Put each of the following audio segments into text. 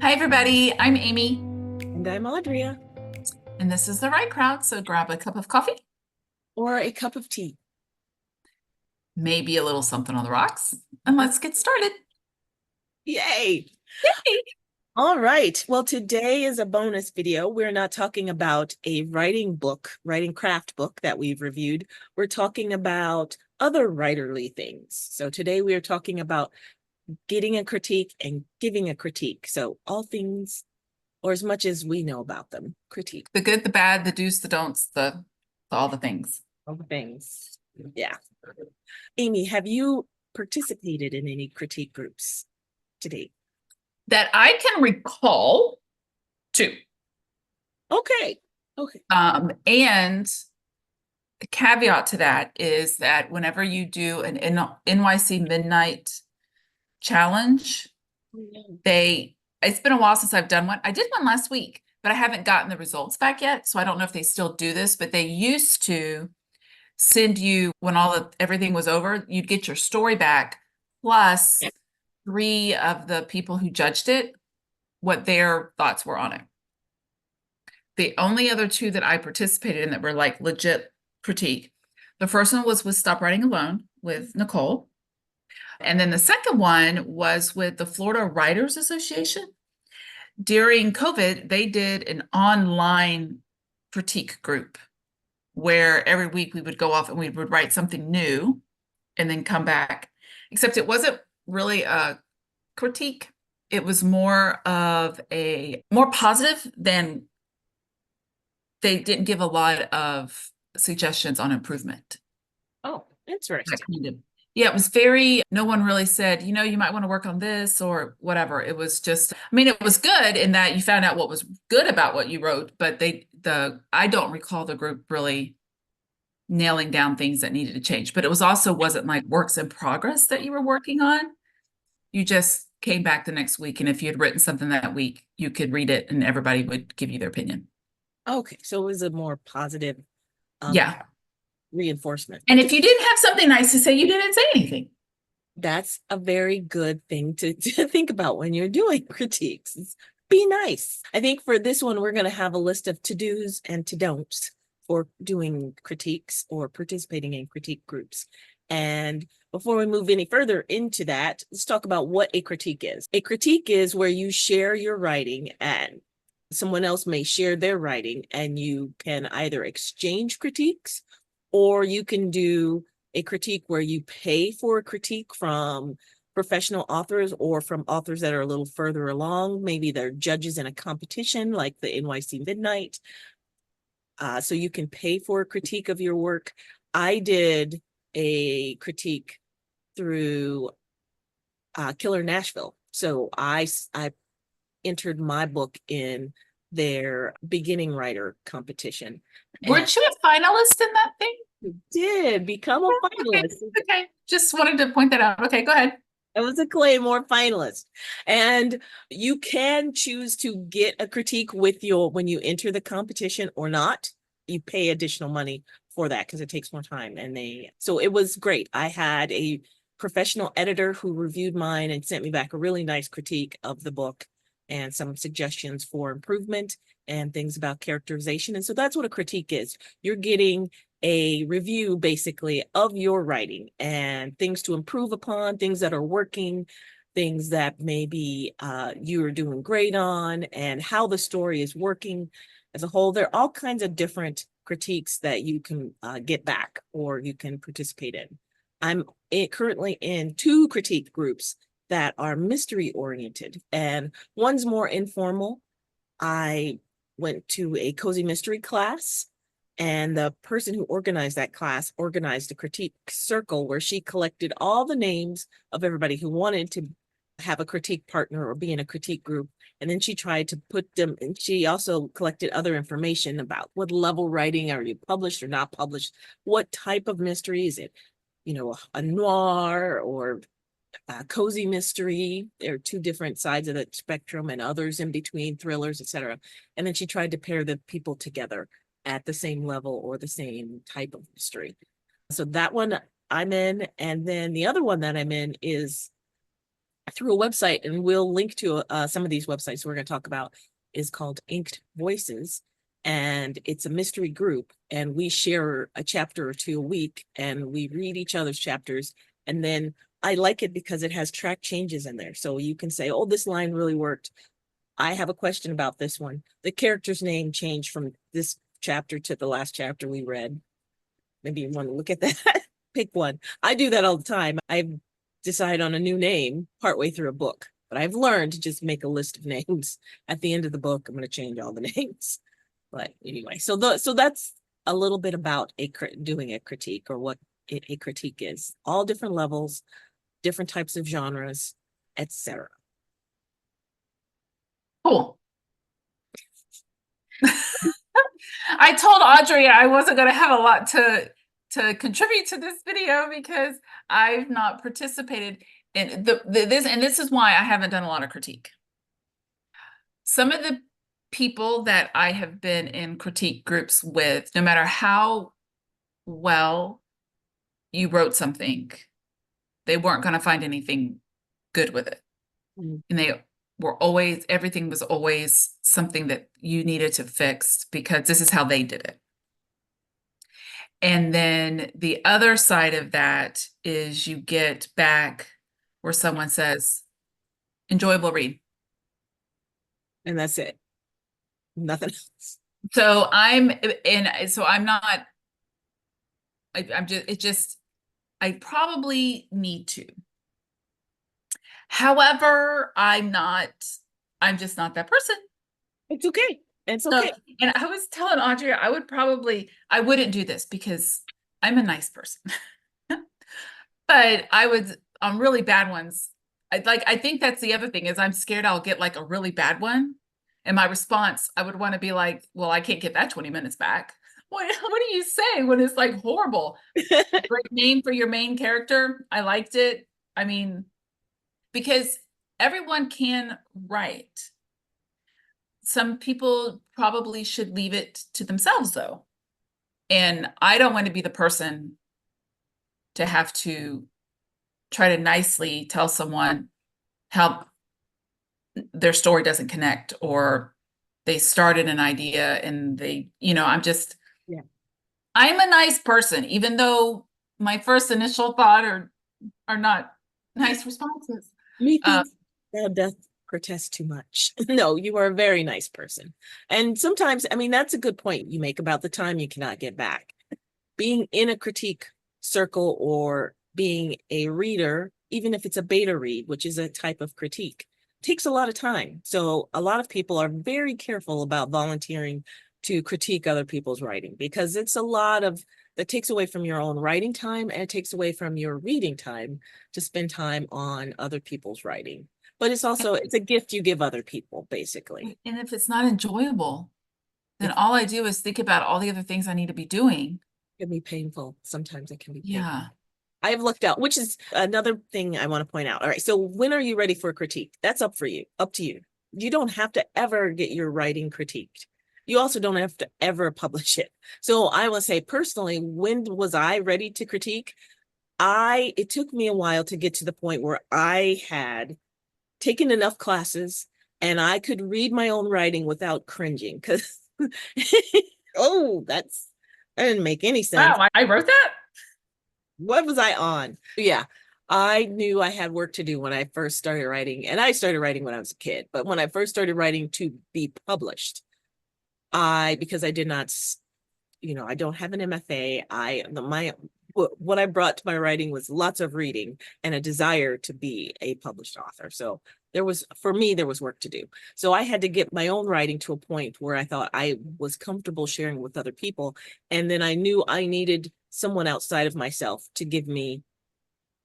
Hi, everybody. I'm Amy, And I'm Audrea. and this is the Right Crowd. So grab a cup of coffee, Or a cup of tea. maybe a little something on the rocks, and let's get started. Yay! Yay! All right. Well, today is a bonus video. We're not talking about a writing book, writing craft book that we've reviewed. We're talking about other writerly things. So today we are talking about getting a critique and giving a critique. So all things, or as much as we know about them, critique. The good, the bad, the do's, the don'ts, the all the things. All the things. Yeah. Amy, have you participated in any critique groups today? That I can recall two. Okay. Okay. And the caveat to that is that whenever you do an NYC Midnight challenge, it's been a while since I've done one. I did one last week, but I haven't gotten the results back yet. So I don't know if they still do this, but they used to send you when everything was over, you'd get your story back, plus three of the people who judged it, what their thoughts were on it. The only other two that I participated in that were like legit critique. The first one was with Stop Writing Alone with Nicole. And then the second one was with the Florida Writers Association. During COVID, they did an online critique group where every week we would go off and we would write something new and then come back. Except it wasn't really a critique. It was more of a more positive than they didn't give a lot of suggestions on improvement. Oh, That interesting. kind of, yeah, it was very, no one really said, you might want to work on this or whatever. It was just, I mean, it was good in that you found out what was good about what you wrote, but I don't recall the group really nailing down things that needed to change. But it was also wasn't like works in progress that you were working on. You just came back the next week, and if you had written something that week, you could read it and everybody would give you their opinion. Okay, so it was a more positive um Yeah. reinforcement. And if you didn't have something nice to say, you didn't say anything. That's a very good thing to think about when you're doing critiques. Be nice. I think for this one, we're going to have a list of to-dos and to-don'ts for doing critiques or participating in critique groups. And before we move any further into that, let's talk about what a critique is. A critique is where you share your writing and someone else may share their writing, and you can either exchange critiques or you can do a critique where you pay for a critique from professional authors or from authors that are a little further along. Maybe they're judges in a competition like the NYC Midnight. So you can pay for a critique of your work. I did a critique through Killer Nashville. So I entered my book in their beginning writer competition. And Weren't you a finalist in that thing? did become a Okay. finalist. Okay. Just wanted to point that out. Okay, go ahead. It was a Claymore finalist. And you can choose to get a critique with your when you enter the competition or not. You pay additional money for that because it takes more time. So it was great. I had a professional editor who reviewed mine and sent me back a really nice critique of the book and some suggestions for improvement and things about characterization. And so that's what a critique is. You're getting a review basically of your writing and things to improve upon, things that are working, things that maybe you're doing great on, and how the story is working as a whole. There are all kinds of different critiques that you can get back or you can participate in. I'm currently in two critique groups that are mystery oriented, and one's more informal. I went to a cozy mystery class, and the person who organized that class organized a critique circle where she collected all the names of everybody who wanted to have a critique partner or be in a critique group. And then she tried to put them, and she also collected other information about what level writing, are you published or not published? What type of mystery is it? A noir or cozy mystery. There are two different sides of the spectrum and others in between, thrillers, etc. And then she tried to pair the people together at the same level or the same type of mystery. So that one I'm in. And then the other one that I'm in is through a website, and we'll link to some of these websites we're going to talk about, is called Inked Voices. And it's a mystery group, and we share a chapter or two a week, and we read each other's chapters. And then I like it because it has track changes in there. So you can say, oh, this line really worked. I have a question about this one. The character's name changed from this chapter to the last chapter we read. Maybe you want to look at that. Pick one. I do that all the time. I decide on a new name partway through a book, but I've learned to just make a list of names. At the end of the book, I'm going to change all the names. But anyway, so that's a little bit about doing a critique, or what a critique is. All different levels, different types of genres, etc. Cool. I told Audrea I wasn't going to have a lot to contribute to this video because I've not participated in this is why I haven't done a lot of critique. Some of the people that I have been in critique groups with, no matter how well you wrote something, they weren't going to find anything good with it. And they were always, everything was always something that you needed to fix because this is how they did it. And then the other side of that is you get back where someone says, enjoyable read. And that's it. Nothing else. So I'm not, I probably need to. However, I'm just not that person. It's okay. It's okay. So, and I was telling Audrea, I wouldn't do this because I'm a nice person. But I would, on really bad ones, I think that's the other thing is I'm scared I'll get like a really bad one. And my response, I would want to be like, well, I can't get that 20 minutes back. What do you say when it's like horrible? Great name for your main character. I liked it. I mean, because everyone can write. Some people probably should leave it to themselves though. And I don't want to be the person to have to try to nicely tell someone how their story doesn't connect, or they started an idea and they, I'm a nice person, even though my first initial thought are not nice responses. Methinks thou doth protest too much. No, you are a very nice person. And sometimes, I mean, that's a good point you make about the time you cannot get back. Being in a critique circle or being a reader, even if it's a beta read, which is a type of critique, takes a lot of time. So a lot of people are very careful about volunteering to critique other people's writing because it's a lot of that takes away from your own writing time, and it takes away from your reading time to spend time on other people's writing. But it's also, it's a gift you give other people, basically. And if it's not enjoyable, then all I do is think about all the other things I need to be doing. It can be painful. Sometimes it can be painful. Yeah. I've looked out, which is another thing I want to point out. All right. So when are you ready for a critique? That's up to you. You don't have to ever get your writing critiqued. You also don't have to ever publish it. So I will say personally, when was I ready to critique? It took me a while to get to the point where I had taken enough classes and I could read my own writing without cringing, because that didn't make any sense. Wow, I wrote that? What was I on? Yeah, I knew I had work to do when I first started writing, and I started writing when I was a kid. But when I first started writing to be published, because I did not, I don't have an MFA. What I brought to my writing was lots of reading and a desire to be a published author. So for me, there was work to do. So I had to get my own writing to a point where I thought I was comfortable sharing with other people. And then I knew I needed someone outside of myself to give me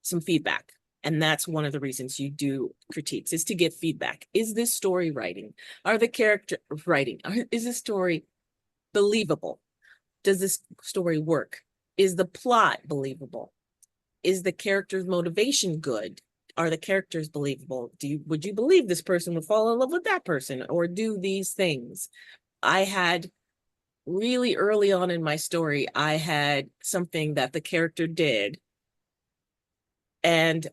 some feedback. And that's one of the reasons you do critiques, is to get feedback. Is this story writing? Are the character writing? Is this story believable? Does this story work? Is the plot believable? Is the character's motivation good? Are the characters believable? Would you believe this person would fall in love with that person or do these things? I had really early on in my story, I had something that the character did, and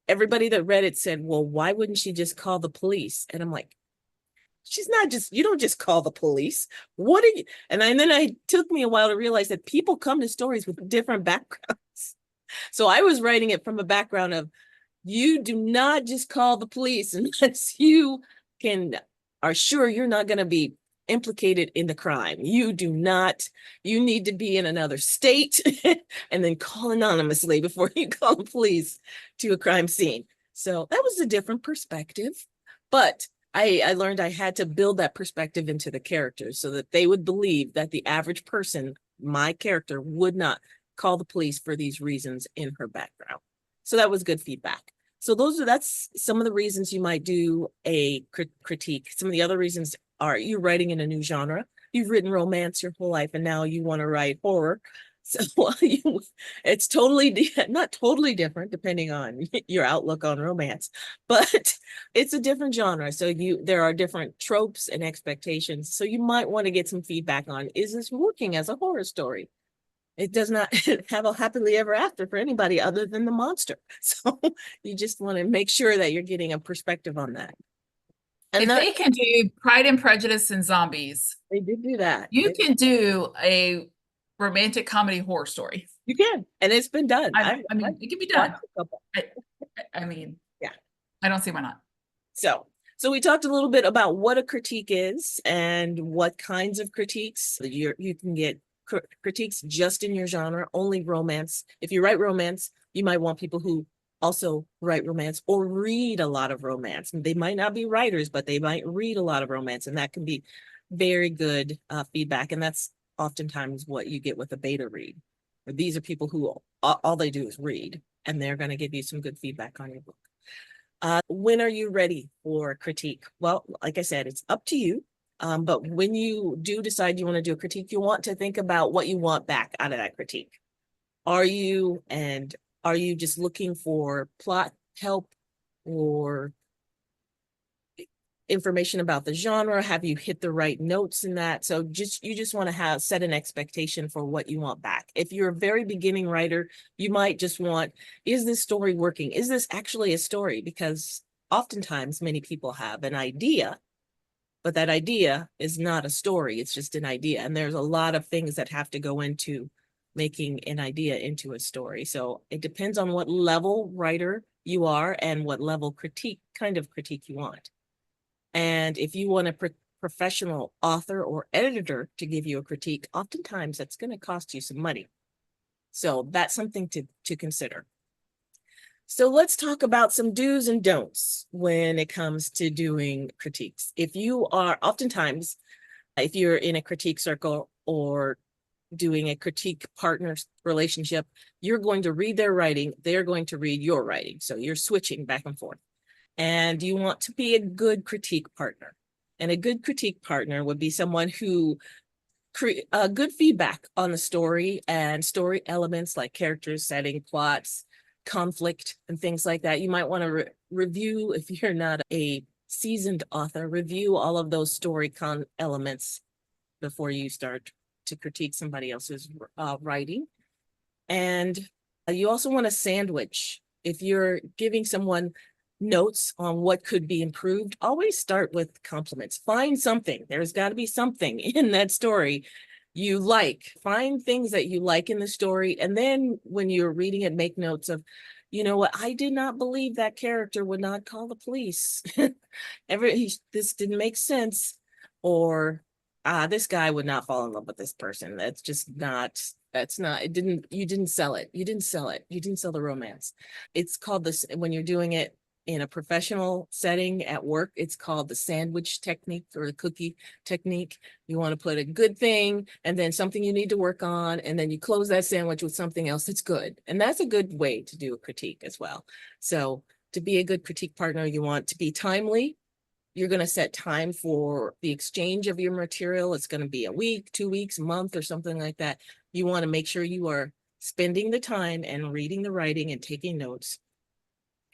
everybody that read it said, well, why wouldn't she just call the police? And I'm like, she's not just, you don't just call the police. What are you? And then it took me a while to realize that people come to stories with different backgrounds. So I was writing it from a background of, you do not just call the police unless you are sure you're not going to be implicated in the crime. You need to be in another state and then call anonymously before you call the police to a crime scene. So that was a different perspective, but I learned I had to build that perspective into the characters so that they would believe that the average person, my character, would not call the police for these reasons in her background. So that was good feedback. So that's some of the reasons you might do a critique. Some of the other reasons are you're writing in a new genre. You've written romance your whole life and now you want to write horror. So it's not totally different depending on your outlook on romance, but it's a different genre. So there are different tropes and expectations. So you might want to get some feedback on, is this working as a horror story? It does not have a happily ever after for anybody other than the monster. So you just want to make sure that you're getting a perspective on that. And if they can do Pride and Prejudice and zombies, they did do that. You can do a romantic comedy horror story. You can, and it's been done. I mean, it can be done. I mean, yeah, I don't see why not. So we talked a little bit about what a critique is and what kinds of critiques. You can get critiques just in your genre, only romance. If you write romance, you might want people who also write romance or read a lot of romance. They might not be writers, but they might read a lot of romance, and that can be very good feedback. And that's oftentimes what you get with a beta read. These are people who all they do is read, and they're going to give you some good feedback on your book. When are you ready for critique? Well, like I said, it's up to you. But when you do decide you want to do a critique, you want to think about what you want back out of that critique. Are you just looking for plot help or information about the genre? Have you hit the right notes in that? So you just want to set an expectation for what you want back. If you're a very beginning writer, you might just want, is this story working? Is this actually a story? Because oftentimes many people have an idea, but that idea is not a story. It's just an idea. And there's a lot of things that have to go into making an idea into a story. So it depends on what level writer you are and what level kind of critique you want. And if you want a professional author or editor to give you a critique, oftentimes that's going to cost you some money. So that's something to consider. So let's talk about some do's and don'ts when it comes to doing critiques. If you're in a critique circle or doing a critique partner relationship, you're going to read their writing, they're going to read your writing. So you're switching back and forth. And you want to be a good critique partner. And a good critique partner would be someone who good feedback on the story and story elements like characters, setting, plots, conflict, and things like that. You might want to review, if you're not a seasoned author, review all of those story elements before you start to critique somebody else's writing. And you also want to sandwich. If you're giving someone notes on what could be improved, always start with compliments. Find something. There's got to be something in that story you like. Find things that you like in the story. And then when you're reading it, make notes of, you know what, I did not believe that character would not call the police. This didn't make sense. Or this guy would not fall in love with this person. You didn't sell it. You didn't sell the romance. It's called this, when you're doing it in a professional setting at work, it's called the sandwich technique or the cookie technique. You want to put a good thing and then something you need to work on, and then you close that sandwich with something else that's good. And that's a good way to do a critique as well. So to be a good critique partner, you want to be timely. You're going to set time for the exchange of your material. It's going to be a week, 2 weeks, a month, or something like that. You want to make sure you are spending the time and reading the writing and taking notes,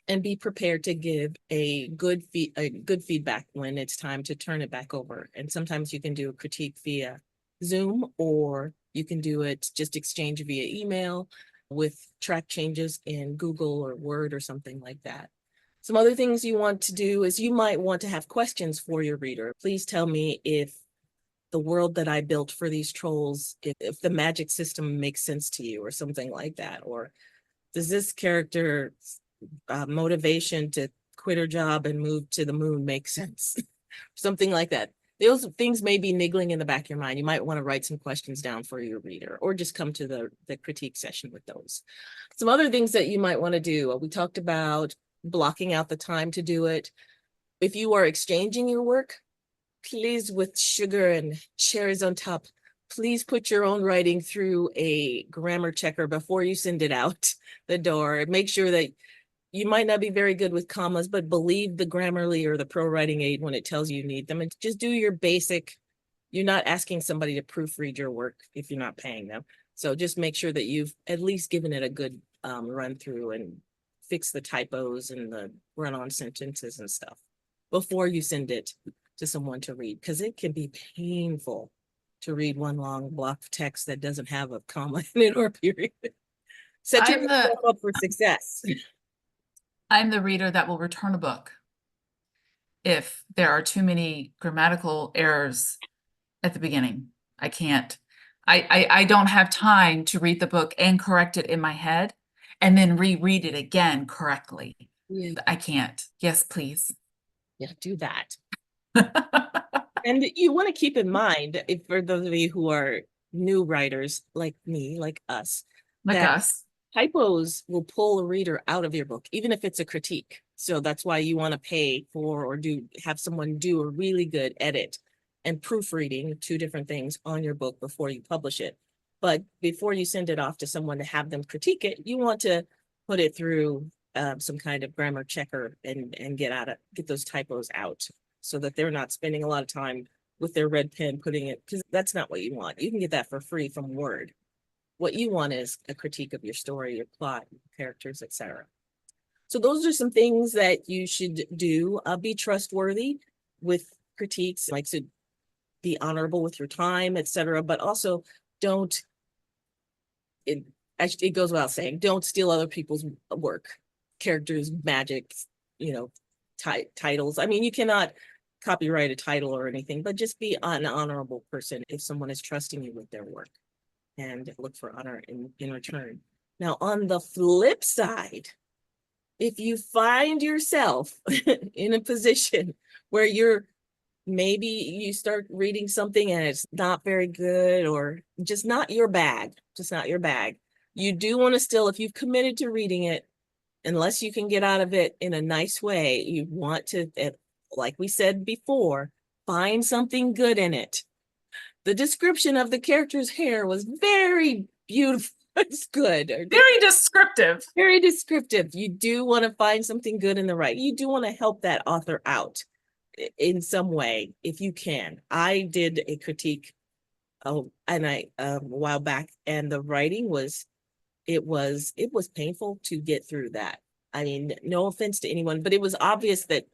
and be prepared to give a good feedback when it's time to turn it back over. And sometimes you can do a critique via Zoom, or you can do it just exchange via email. with track changes in Google or Word or something like that. Some other things you want to do is you might want to have questions for your reader. Please tell me if the world that I built for these trolls, if the magic system makes sense to you or something like that. Or does this character motivation to quit her job and move to the moon make sense? Something like that. Those things may be niggling in the back of your mind. You might want to write some questions down for your reader or just come to the critique session with those. Some other things that you might want to do. We talked about blocking out the time to do it. If you are exchanging your work, please, with sugar and cherries on top, please put your own writing through a grammar checker before you send it out the door. Make sure that you might not be very good with commas, but believe the Grammarly or the pro writing aid when it tells you need them, and just do your basic. You're not asking somebody to proofread your work if you're not paying them. So just make sure that you've at least given it a good run through and fix the typos and the run-on sentences and stuff before you send it to someone to read, because it can be painful to read one long block of text that doesn't have a comma in it or a period. Set yourself up for success. I'm the reader that will return a book if there are too many grammatical errors at the beginning. I can't. I don't have time to read the book and correct it in my head and then reread it again correctly. Yeah. I can't. Yes, please. Yeah, do that. And you want to keep in mind, if for those of you who are new writers like me, like us, typos will pull a reader out of your book, even if it's a critique. So that's why you want to pay for or have someone do a really good edit and proofreading, two different things on your book before you publish it. But before you send it off to someone to have them critique it, you want to put it through some kind of grammar checker and get those typos out so that they're not spending a lot of time with their red pen putting it, because that's not what you want. You can get that for free from Word. What you want is a critique of your story, your plot, your characters, etc. So those are some things that you should do. Be trustworthy with critiques, like to be honorable with your time, etc. But also don't, it goes without saying, don't steal other people's work, characters, magic, titles. I mean, you cannot copyright a title or anything, but just be an honorable person if someone is trusting you with their work, and look for honor in return. Now, on the flip side, if you find yourself in a position where maybe you start reading something and it's not very good or just not your bag, you do want to still, if you've committed to reading it, unless you can get out of it in a nice way, you want to, like we said before, find something good in it. The description of the character's hair was very beautiful. It's good. Very descriptive. Very descriptive. You do want to find something good in the writing. You do want to help that author out in some way, if you can. I did a critique a while back, and the writing was painful to get through that. I mean, no offense to anyone, but it was obvious that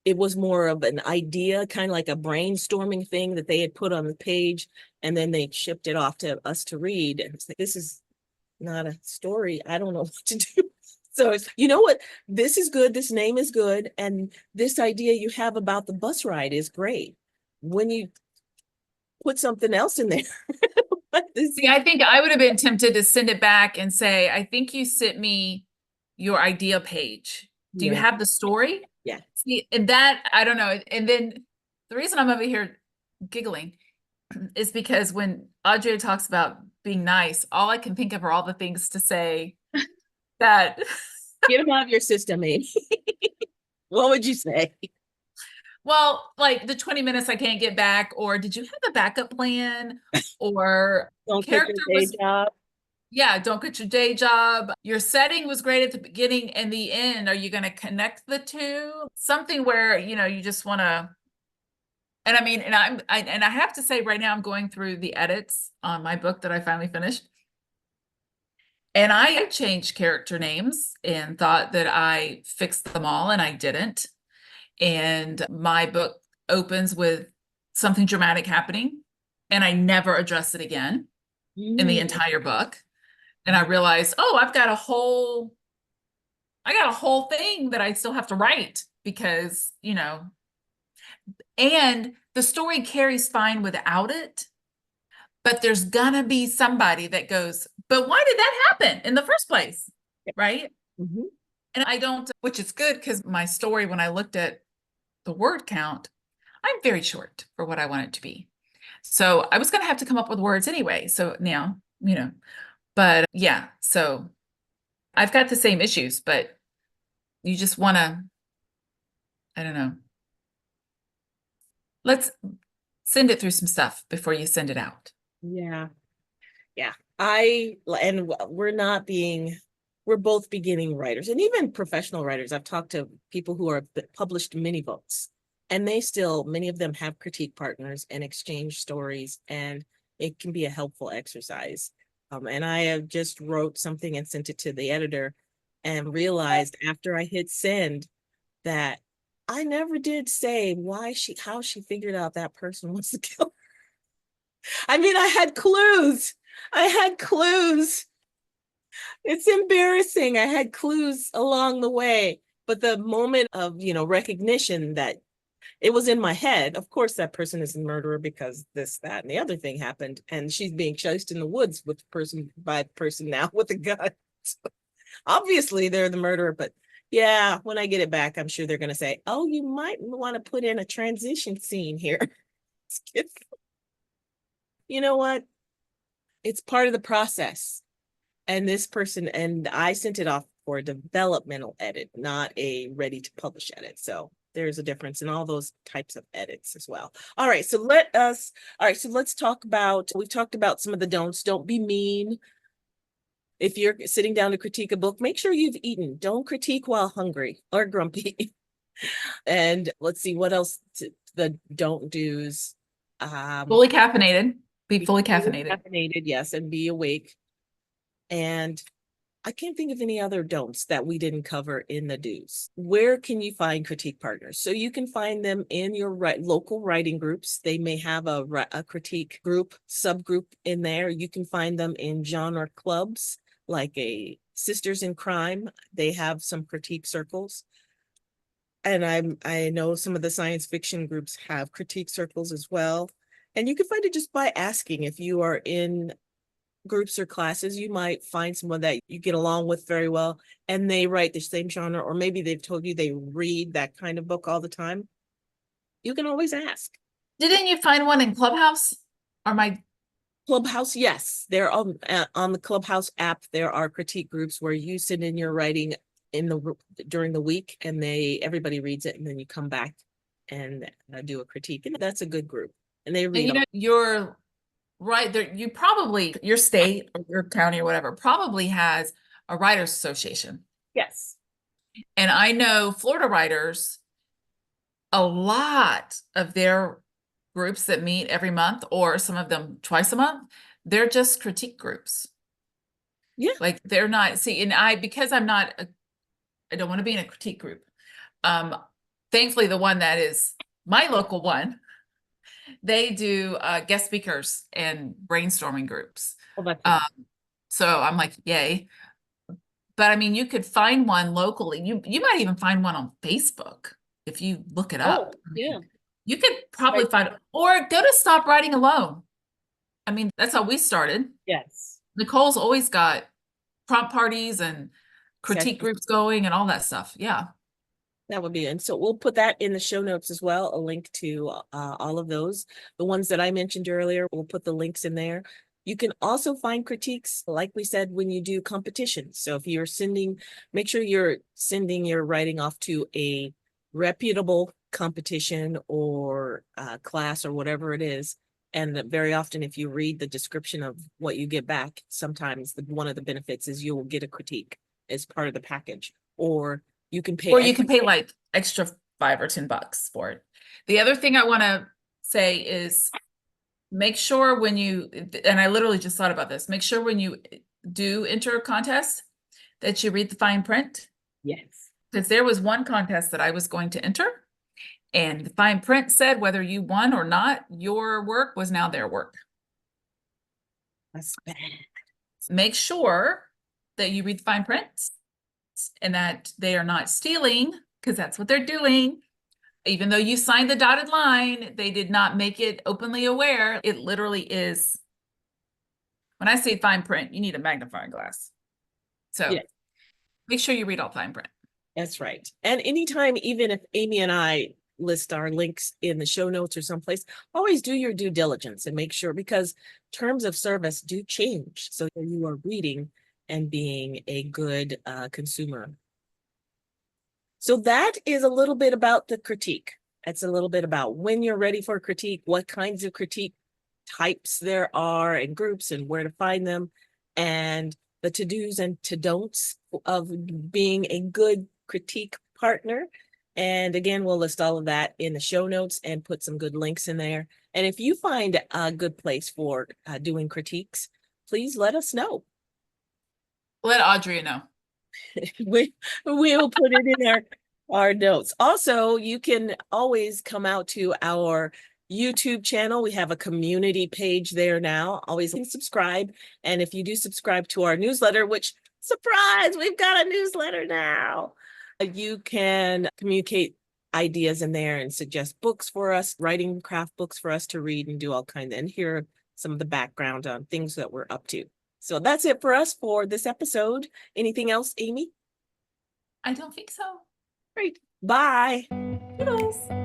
it was more of an idea, kind of like a brainstorming thing that they had put on the page, and then they shipped it off to us to read. And it's like, this is not a story. I don't know what to do. So it's, you know what? This is good. This name is good. And this idea you have about the bus ride is great. When you put something else in there. See, I think I would have been tempted to send it back and say, I think you sent me your idea page. Do you have the story? Yeah. See, and that, I don't know. And then the reason I'm over here giggling is because when Audrea talks about being nice, all I can think of are all the things to say that. Get them out of your system, Amy. What would you say? Well, like the 20 minutes I can't get back, or did you have a backup plan? Or don't quit your day job. Yeah, don't quit your day job. Your setting was great at the beginning and the end. Are you going to connect the two? Something where, you just want to. And I mean, and I have to say right now I'm going through the edits on my book that I finally finished. And I changed character names and thought that I fixed them all, and I didn't. And my book opens with something dramatic happening, and I never address it again in the entire book. And I realized, oh, I got a whole thing that I still have to write because, and the story carries fine without it, but there's gonna be somebody that goes, but why did that happen in the first place? Right? Mhm. And I don't, which is good because my story, when I looked at the word count, I'm very short for what I want it to be. So I was going to have to come up with words anyway. So now, but yeah, so I've got the same issues, but you just want to, I don't know. Let's send it through some stuff before you send it out. Yeah. Yeah. We're both beginning writers and even professional writers. I've talked to people who are published many books, and many of them have critique partners and exchange stories, and it can be a helpful exercise. And I have just wrote something and sent it to the editor and realized after I hit send that I never did say how she figured out that person was the killer. I mean, I had clues. I had clues. It's embarrassing. I had clues along the way, but the moment of, recognition that it was in my head, of course, that person is a murderer because this, that, and the other thing happened. And she's being chased in the woods by the person now with a gun. So obviously, they're the murderer, but yeah, when I get it back, I'm sure they're going to say, oh, you might want to put in a transition scene here. You know what? It's part of the process. And I sent it off for a developmental edit, not a ready to publish edit. So there's a difference in all those types of edits as well. All right, so let's talk about, we've talked about some of the don'ts. Don't be mean. If you're sitting down to critique a book, make sure you've eaten. Don't critique while hungry or grumpy. And let's see what else the don't do's. Fully caffeinated. Be fully caffeinated. Caffeinated, yes, and be awake. And I can't think of any other don'ts that we didn't cover in the do's. Where can you find critique partners? So you can find them in your local writing groups. They may have a critique group, subgroup in there. You can find them in genre clubs, like a Sisters in Crime. They have some critique circles. And I know some of the science fiction groups have critique circles as well. And you can find it just by asking. If you are in groups or classes, you might find someone that you get along with very well and they write the same genre, or maybe they've told you they read that kind of book all the time. You can always ask. Didn't you find one in Clubhouse? Or my Clubhouse? Yes, they're on the Clubhouse app. There are critique groups where you send in your writing during the week, and everybody reads it, and then you come back and do a critique, and that's a good group. And they read. You're right there. Your state or your county or whatever probably has a writers association. Yes. And I know Florida writers, a lot of their groups that meet every month, or some of them twice a month, they're just critique groups. Yeah. Like they're not, see, and because I don't want to be in a critique group. Thankfully, the one that is my local one, they do guest speakers and brainstorming groups. So I'm like, yay. But I mean, you could find one locally. You might even find one on Facebook if you look it up. Yeah. You could probably find, or go to Stop Writing Alone. I mean, that's how we started. Yes. Nicole's always got prompt parties and critique groups going and all that stuff. Yeah. That would be, and so we'll put that in the show notes as well, a link to all of those. The ones that I mentioned earlier, we'll put the links in there. You can also find critiques, like we said, when you do competitions. So if you're make sure you're sending your writing off to a reputable competition or class or whatever it is. And very often, if you read the description of what you get back, sometimes one of the benefits is you will get a critique as part of the package, or you can pay like extra $5 or $10 for it. The other thing I want to say is make sure when and I literally just thought about this, make sure when you do enter a contest that you read the fine print. Yes. Because there was one contest that I was going to enter, and the fine print said whether you won or not, your work was now their work. That's bad. Make sure that you read the fine print and that they are not stealing, because that's what they're doing. Even though you signed the dotted line, they did not make it openly aware. It literally is. When I say fine print, you need a magnifying glass. So Yeah. make sure you read all fine print. That's right. And anytime, even if Amy and I list our links in the show notes or someplace, always do your due diligence and make sure, because terms of service do change. So you are reading and being a good consumer. So that is a little bit about the critique. It's a little bit about when you're ready for a critique, what kinds of critique types there are and groups and where to find them, and the to-dos and to-don'ts of being a good critique partner. And again, we'll list all of that in the show notes and put some good links in there. And if you find a good place for doing critiques, please let us know. Let Audrea know. we will put it in our notes. Also, you can always come out to our YouTube channel. We have a community page there now. Always subscribe. And if you do subscribe to our newsletter, which, surprise, we've got a newsletter now. You can communicate ideas in there and suggest books for us, writing craft books for us to read and do all kinds, and hear some of the background on things that we're up to. So that's it for us for this episode. Anything else, Amy? I don't think so. Great. Bye. Toodles.